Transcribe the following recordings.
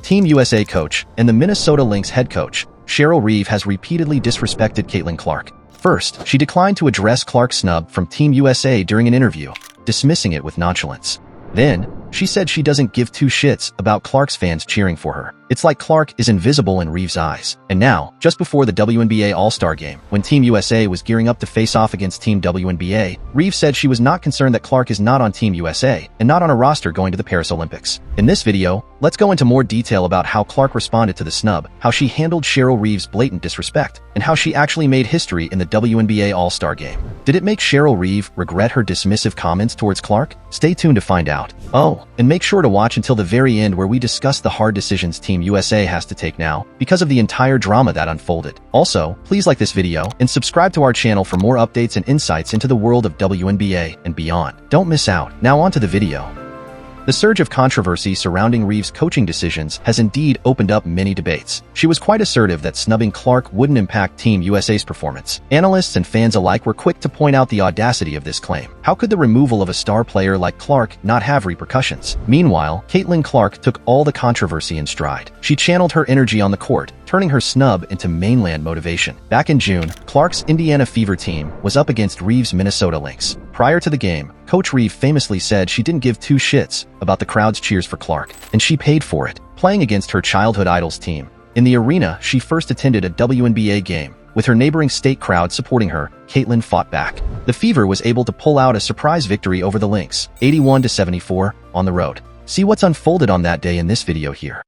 Team USA coach and the Minnesota Lynx head coach, Cheryl Reeve, has repeatedly disrespected Caitlyn Clark. First, she declined to address Clark's snub from Team USA during an interview, dismissing it with nonchalance. Then, she said she doesn't give two shits about Clark's fans cheering for her. It's like Clark is invisible in Reeve's eyes. And now, just before the WNBA All-Star Game, when Team USA was gearing up to face off against Team WNBA, Reeve said she was not concerned that Clark is not on Team USA and not on a roster going to the Paris Olympics. In this video, let's go into more detail about how Clark responded to the snub, how she handled Cheryl Reeve's blatant disrespect, and how she actually made history in the WNBA All-Star Game. Did it make Cheryl Reeve regret her dismissive comments towards Clark? Stay tuned to find out. Oh, and make sure to watch until the very end where we discuss the hard decisions Team USA has to take now because of the entire drama that unfolded. Also, please like this video and subscribe to our channel for more updates and insights into the world of WNBA and beyond. Don't miss out. Now on to the video. The surge of controversy surrounding Reeve's coaching decisions has indeed opened up many debates. She was quite assertive that snubbing Clark wouldn't impact Team USA's performance. Analysts and fans alike were quick to point out the audacity of this claim. How could the removal of a star player like Clark not have repercussions? Meanwhile, Caitlyn Clark took all the controversy in stride. She channeled her energy on the court, turning her snub into mainland motivation. Back in June, Clark's Indiana Fever team was up against Reeve's Minnesota Lynx. Prior to the game, Coach Reeve famously said she didn't give two shits about the crowd's cheers for Clark, and she paid for it, playing against her childhood idol's team. In the arena she first attended a WNBA game. With her neighboring state crowd supporting her, Caitlyn fought back. The Fever was able to pull out a surprise victory over the Lynx, 81-74, on the road. See what's unfolded on that day in this video here.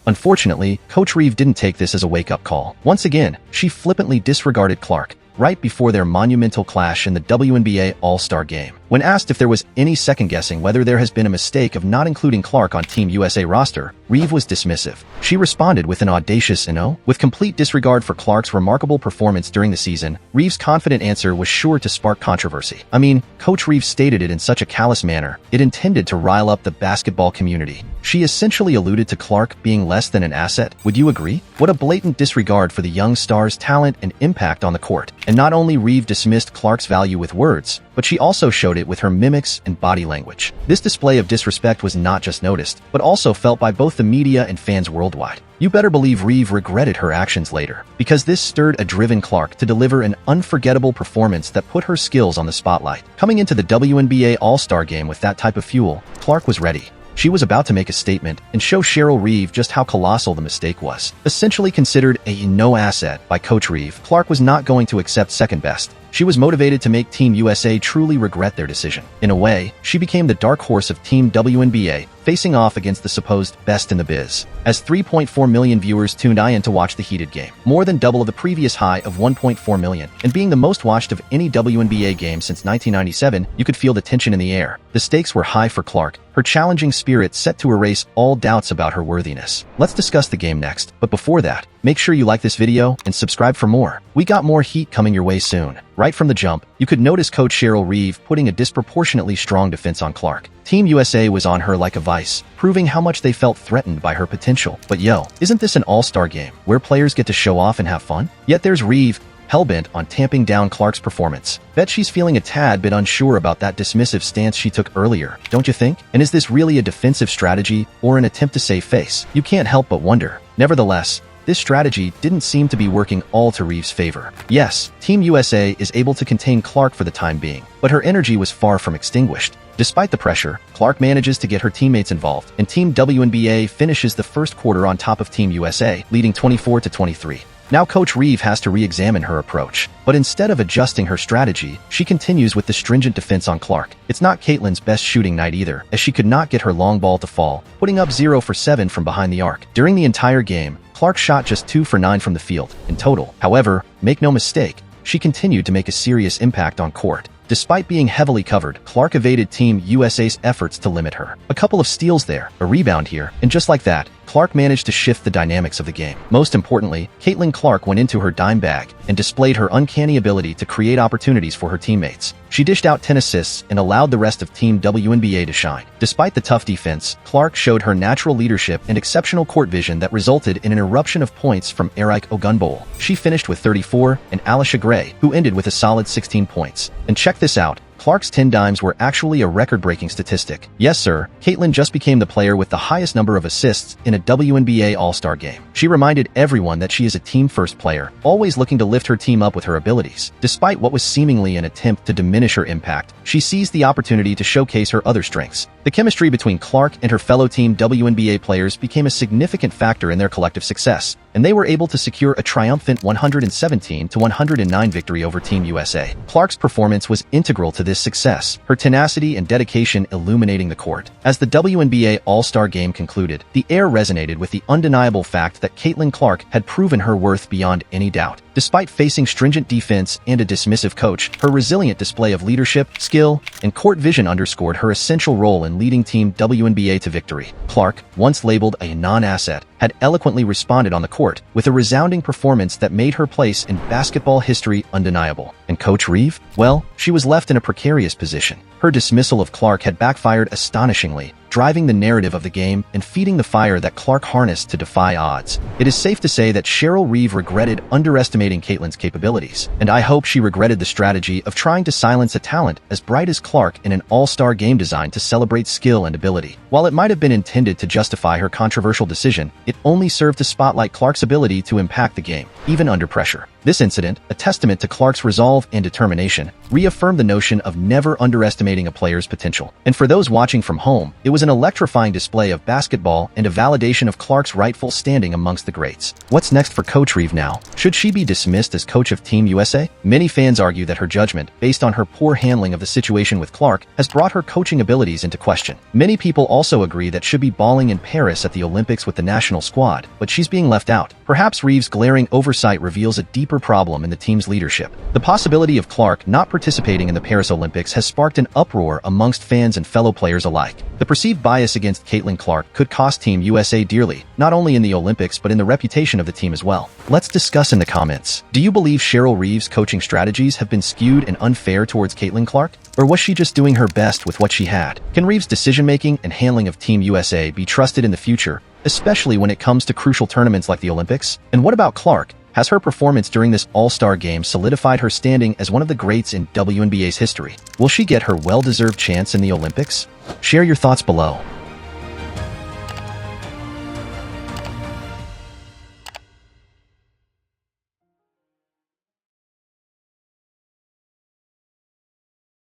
Unfortunately, Coach Reeve didn't take this as a wake-up call. Once again, she flippantly disregarded Clark right before their monumental clash in the WNBA All-Star Game. When asked if there was any second-guessing whether there has been a mistake of not including Clark on Team USA roster, Reeve was dismissive. She responded with an audacious "no." With complete disregard for Clark's remarkable performance during the season, Reeve's confident answer was sure to spark controversy. I mean, Coach Reeve stated it in such a callous manner, it intended to rile up the basketball community. She essentially alluded to Clark being less than an asset. Would you agree? What a blatant disregard for the young star's talent and impact on the court. And not only Reeve dismissed Clark's value with words, but she also showed it with her mimics and body language. This display of disrespect was not just noticed, but also felt by both the media and fans worldwide. You better believe Reeve regretted her actions later, because this stirred a driven Clark to deliver an unforgettable performance that put her skills on the spotlight. Coming into the WNBA All-Star Game with that type of fuel, Clark was ready. She was about to make a statement and show Cheryl Reeve just how colossal the mistake was. Essentially considered a no asset by Coach Reeve, Clark was not going to accept second best. She was motivated to make Team USA truly regret their decision. In a way, she became the dark horse of Team WNBA, facing off against the supposed best in the biz. As 3.4 million viewers tuned in to watch the heated game, more than double the previous high of 1.4 million, and being the most watched of any WNBA game since 1997, you could feel the tension in the air. The stakes were high for Clark, her challenging spirit set to erase all doubts about her worthiness. Let's discuss the game next, but before that, make sure you like this video and subscribe for more. We got more heat coming your way soon. Right from the jump, you could notice Coach Cheryl Reeve putting a disproportionately strong defense on Clark. Team USA was on her like a vice, proving how much they felt threatened by her potential. But yo, isn't this an all-star game where players get to show off and have fun? Yet there's Reeve, hellbent on tamping down Clark's performance. Bet she's feeling a tad bit unsure about that dismissive stance she took earlier, don't you think? And is this really a defensive strategy or an attempt to save face? You can't help but wonder. Nevertheless, this strategy didn't seem to be working all to Reeve's favor. Yes, Team USA is able to contain Clark for the time being, but her energy was far from extinguished. Despite the pressure, Clark manages to get her teammates involved, and Team WNBA finishes the first quarter on top of Team USA, leading 24-23. Now Coach Reeve has to re-examine her approach, but instead of adjusting her strategy, she continues with the stringent defense on Clark. It's not Caitlyn's best shooting night either, as she could not get her long ball to fall, putting up 0 for 7 from behind the arc. During the entire game, Clark shot just 2 for 9 from the field in total. However, make no mistake, she continued to make a serious impact on court. Despite being heavily covered, Clark evaded Team USA's efforts to limit her. A couple of steals there, a rebound here, and just like that, Clark managed to shift the dynamics of the game. Most importantly, Caitlyn Clark went into her dime bag and displayed her uncanny ability to create opportunities for her teammates. She dished out 10 assists and allowed the rest of Team WNBA to shine. Despite the tough defense, Clark showed her natural leadership and exceptional court vision that resulted in an eruption of points from Eric Ogunbowale. She finished with 34, and Alicia Gray, who ended with a solid 16 points. And check this out, Clark's 10 dimes were actually a record-breaking statistic. Yes, sir, Caitlyn just became the player with the highest number of assists in a WNBA All-Star game. She reminded everyone that she is a team-first player, always looking to lift her team up with her abilities. Despite what was seemingly an attempt to diminish her impact, she seized the opportunity to showcase her other strengths. The chemistry between Clark and her fellow team WNBA players became a significant factor in their collective success, and they were able to secure a triumphant 117-109 victory over Team USA. Clark's performance was integral to this success, her tenacity and dedication illuminating the court. As the WNBA All-Star Game concluded, the air resonated with the undeniable fact that Caitlyn Clark had proven her worth beyond any doubt. Despite facing stringent defense and a dismissive coach, her resilient display of leadership, skill, and court vision underscored her essential role in leading Team WNBA to victory. Clark, once labeled a non-asset, had eloquently responded on the court with a resounding performance that made her place in basketball history undeniable. And Coach Reeve? Well, she was left in a precarious position. Her dismissal of Clark had backfired astonishingly, driving the narrative of the game and feeding the fire that Clark harnessed to defy odds. It is safe to say that Cheryl Reeve regretted underestimating Caitlyn's capabilities, and I hope she regretted the strategy of trying to silence a talent as bright as Clark in an all-star game designed to celebrate skill and ability. While it might have been intended to justify her controversial decision, it only served to spotlight Clark's ability to impact the game, even under pressure. This incident, a testament to Clark's resolve and determination, reaffirmed the notion of never underestimating a player's potential. And for those watching from home, it was an electrifying display of basketball and a validation of Clark's rightful standing amongst the greats. What's next for Coach Reeve now? Should she be dismissed as coach of Team USA? Many fans argue that her judgment, based on her poor handling of the situation with Clark, has brought her coaching abilities into question. Many people also agree that she'll be balling in Paris at the Olympics with the national squad, but she's being left out. Perhaps Reeve's glaring oversight reveals a deeper problem in the team's leadership. The possibility of Clark not participating in the Paris Olympics has sparked an uproar amongst fans and fellow players alike. The perceived bias against Caitlyn Clark could cost Team USA dearly, not only in the Olympics but in the reputation of the team as well. Let's discuss in the comments. Do you believe Cheryl Reeve's coaching strategies have been skewed and unfair towards Caitlyn Clark? Or was she just doing her best with what she had? Can Reeve's decision-making and handling of Team USA be trusted in the future, especially when it comes to crucial tournaments like the Olympics? And what about Clark? Has her performance during this All-Star game solidified her standing as one of the greats in WNBA's history? Will she get her well-deserved chance in the Olympics? Share your thoughts below.